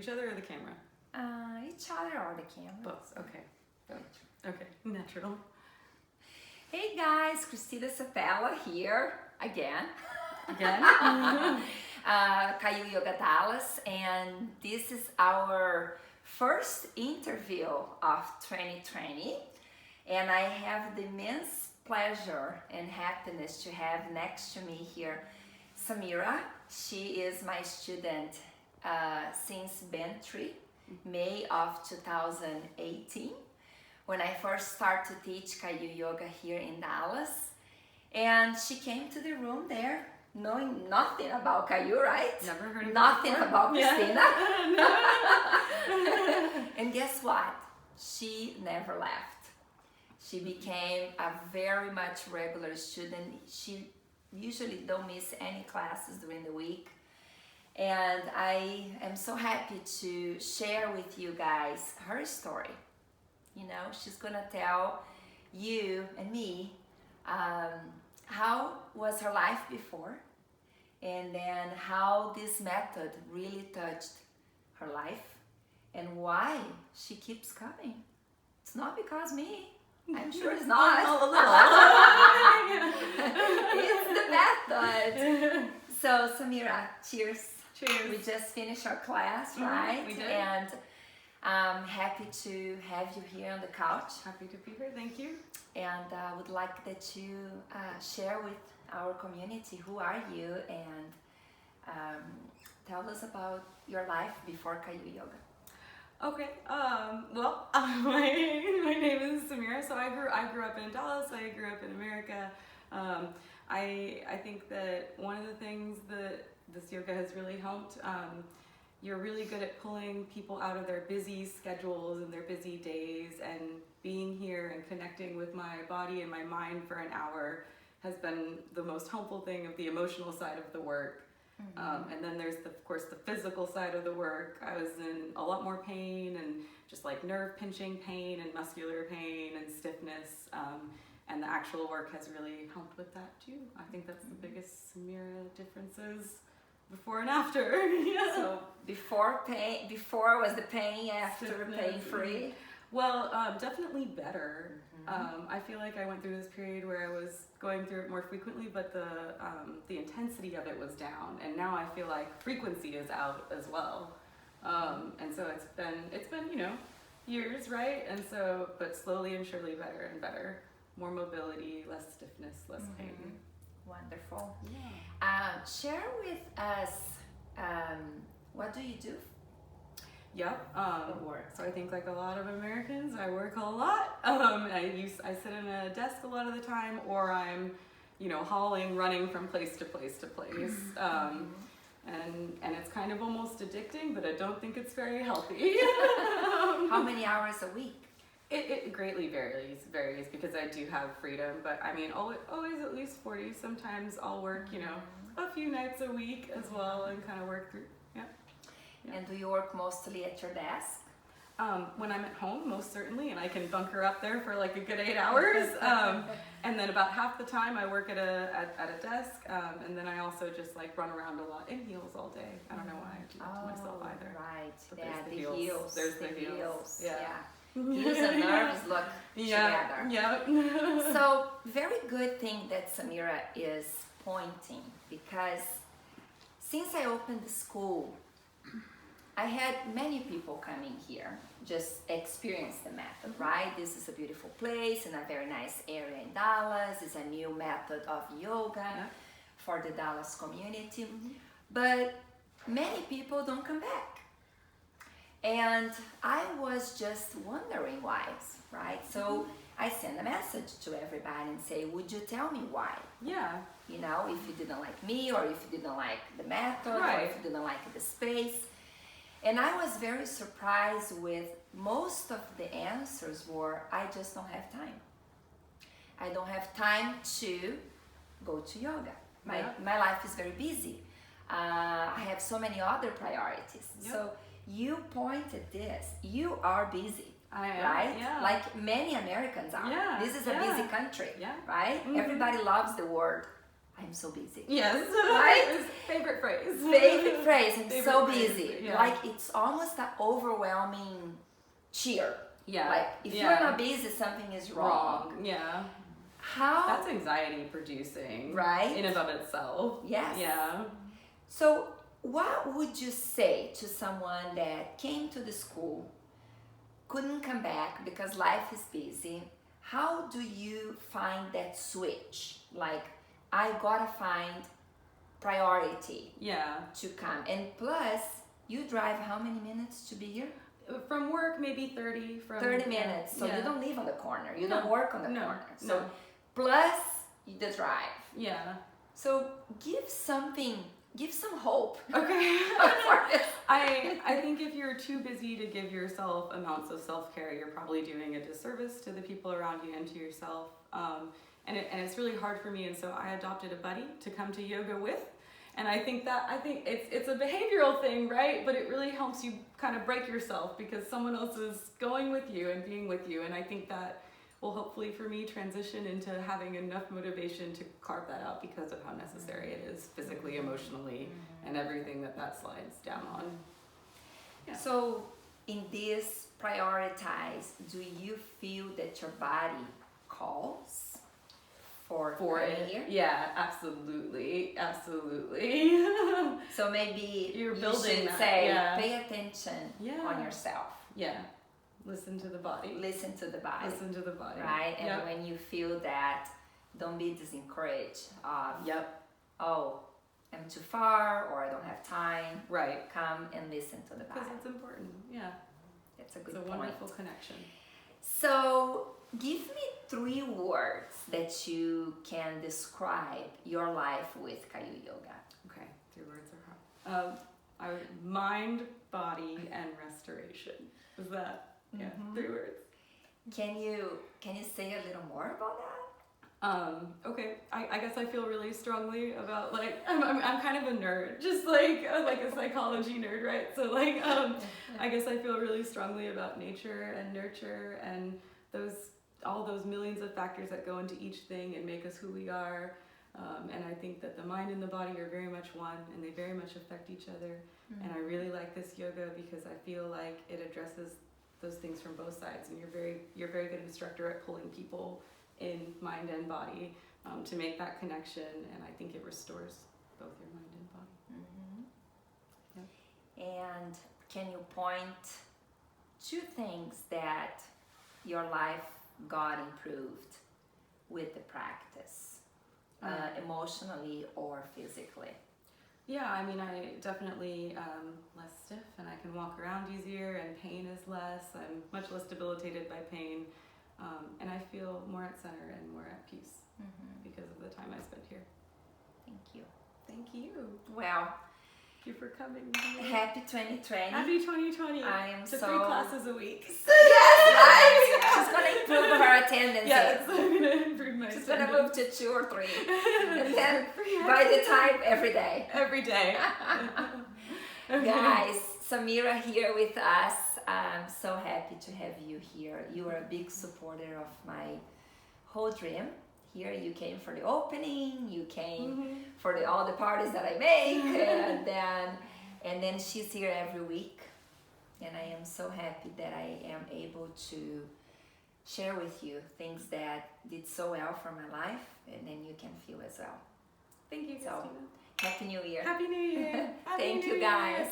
Each other or the camera? Each other or the camera. Both. Okay. Okay. Natural. Hey guys, Cristina Sapella here again. Again? Caillou Yoga Dallas, and this is our first interview of 2020, and I have the immense pleasure and happiness to have next to me here Sameera. She is my student since Bentry, May of 2018, when I first started to teach Caillou Yoga here in Dallas. And she came to the room there knowing nothing about Caillou, right? Never heard of nothing it about Cristina. Yeah. And guess what? She never left. She became a very much regular student. She usually don't miss any classes during the week. And I am so happy to share with you guys her story. You know, she's gonna tell you and me how was her life before, and then how this method really touched her life, and why she keeps coming. It's not because me. I'm sure it's not. It's the method. So Sameera, cheers. Cheers. We just finished our class, right? We did. And I'm happy to have you here on the couch. Happy to be here. Thank you. And I would like that you share with our community who are you, and tell us about your life before Caillou Yoga. Okay. Well, my name is Sameera. So I grew up in Dallas. I grew up in America. I think that one of the things that this yoga has really helped. You're really good at pulling people out of their busy schedules and their busy days, and being here and connecting with my body and my mind for an hour has been the most helpful thing of the emotional side of the work. And then there's of course the physical side of the work. I was in a lot more pain, and just like nerve pinching pain and muscular pain and stiffness, and the actual work has really helped with that too. I think that's the biggest Sameera differences. Before and after. Yeah. So before was the pain, after pain free? Well, definitely better. I feel like I went through this period where I was going through it more frequently, but the intensity of it was down, and now I feel like frequency is out as well. And so it's been years, right? And so, but slowly and surely better and better. More mobility, less stiffness, less pain. Wonderful. Yeah. Share with us, what do you do? Yep. Work. So I think like a lot of Americans, I work a lot. I sit in a desk a lot of the time, or I'm, hauling, running from place to place to place. And it's kind of almost addicting, but I don't think it's very healthy. How many hours a week? It greatly varies because I do have freedom, but I mean, always at least 40. Sometimes I'll work, a few nights a week as well, and kind of work through, yeah. And do you work mostly at your desk? When I'm at home, most certainly, and I can bunker up there for like a good 8 hours. And then about half the time I work at a desk, and then I also just like run around a lot in heels all day. I don't know why I do that to myself either. Right. But Yeah, there's the heels. There's the heels. Yeah. Heels and nerves look together. Yeah. So very good thing that Sameera is pointing, because since I opened the school, I had many people coming here, just experience the method, right? This is a beautiful place in a very nice area in Dallas. It's a new method of yoga for the Dallas community. But many people don't come back. And I was just wondering why, right? So I sent a message to everybody and say, would you tell me why? Yeah. If you didn't like me, or if you didn't like the method, Right. or if you didn't like the space. And I was very surprised with most of the answers were, I just don't have time. I don't have time to go to yoga. My life is very busy. I have so many other priorities. Yep. So you pointed this. You are busy. I am, right? yeah. Like many Americans are. Yeah, This is a busy country, Yeah. right? Everybody loves the word I'm so busy. Yes. Right? Favorite phrase. Favorite phrase, I'm Favorite so phrase, busy. yeah. Like it's almost an overwhelming cheer. Yeah. Like if you're not busy, something is wrong. Yeah. How? That's anxiety producing. Right? In and of itself. Yes. Yeah. So what would you say to someone that came to the school, couldn't come back because life is busy? How do you find that switch? Like, I gotta find priority Yeah. to come. And plus, you drive how many minutes to be here? From work, maybe 30. 30 minutes. So yeah. you don't live on the corner. You No. don't work on the No. corner. So No. plus the drive. Yeah. So give some hope. Okay. for this. I think if you're too busy to give yourself amounts of self-care, you're probably doing a disservice to the people around you and to yourself. And it's really hard for me, and so I adopted a buddy to come to yoga with. And I think it's a behavioral thing, right? But it really helps you kind of break yourself because someone else is going with you and being with you. And I think that will hopefully for me transition into having enough motivation to carve that out because of how necessary it is physically, emotionally, and everything that slides down on. Yeah. So in this prioritize, do you feel that your body calls for it? here? Yeah, absolutely. So maybe You're you building should that, say, yeah. pay attention on yourself. Yeah. Listen to the body. Listen to the body. Listen to the body. Right? And Yep. when you feel that, don't be disencouraged of, Yep. oh, I'm too far or I don't have time. Right. Come and listen to the Because body. it's important. Yeah. It's a good It's a point. wonderful connection. So give me 3 words that you can describe your life with Kayu Yoga. Okay. 3 words are hard. Mind, body, and restoration. Is that? Yeah. 3 words. Can you say a little more about that? Okay, I guess I feel really strongly about I'm kind of a nerd, just like a psychology nerd, right? So I guess I feel really strongly about nature and nurture and all those millions of factors that go into each thing and make us who we are. And I think that the mind and the body are very much one, and they very much affect each other. And I really like this yoga because I feel like it addresses those things from both sides, and you're very good instructor at pulling people in mind and body to make that connection, and I think it restores both your mind and body. And can you point 2 things that your life got improved with the practice, emotionally or physically? Yeah, I mean, I definitely less stiff, and I can walk around easier, and pain is less. I'm much less debilitated by pain. And I feel more at center and more at peace because of the time I spent here. Thank you. Thank you. Well, Thank you for coming. happy 2020. Happy 2020. I am to so 3 classes a week. Yes, right? She's gonna improve her attendance. Yes, I'm gonna improve my She's gonna move to 2 or 3. And then Yeah. by the time every day. Every day. Guys, Sameera here with us. I'm so happy to have you here. You are a big supporter of my whole dream. Here you came for the opening, you came for all the parties that I make, and then she's here every week. And I am so happy that I am able to share with you things that did so well for my life, and then you can feel as well. Thank you, Christina. Happy New Year. Happy New Year. Happy Thank New you Year. guys.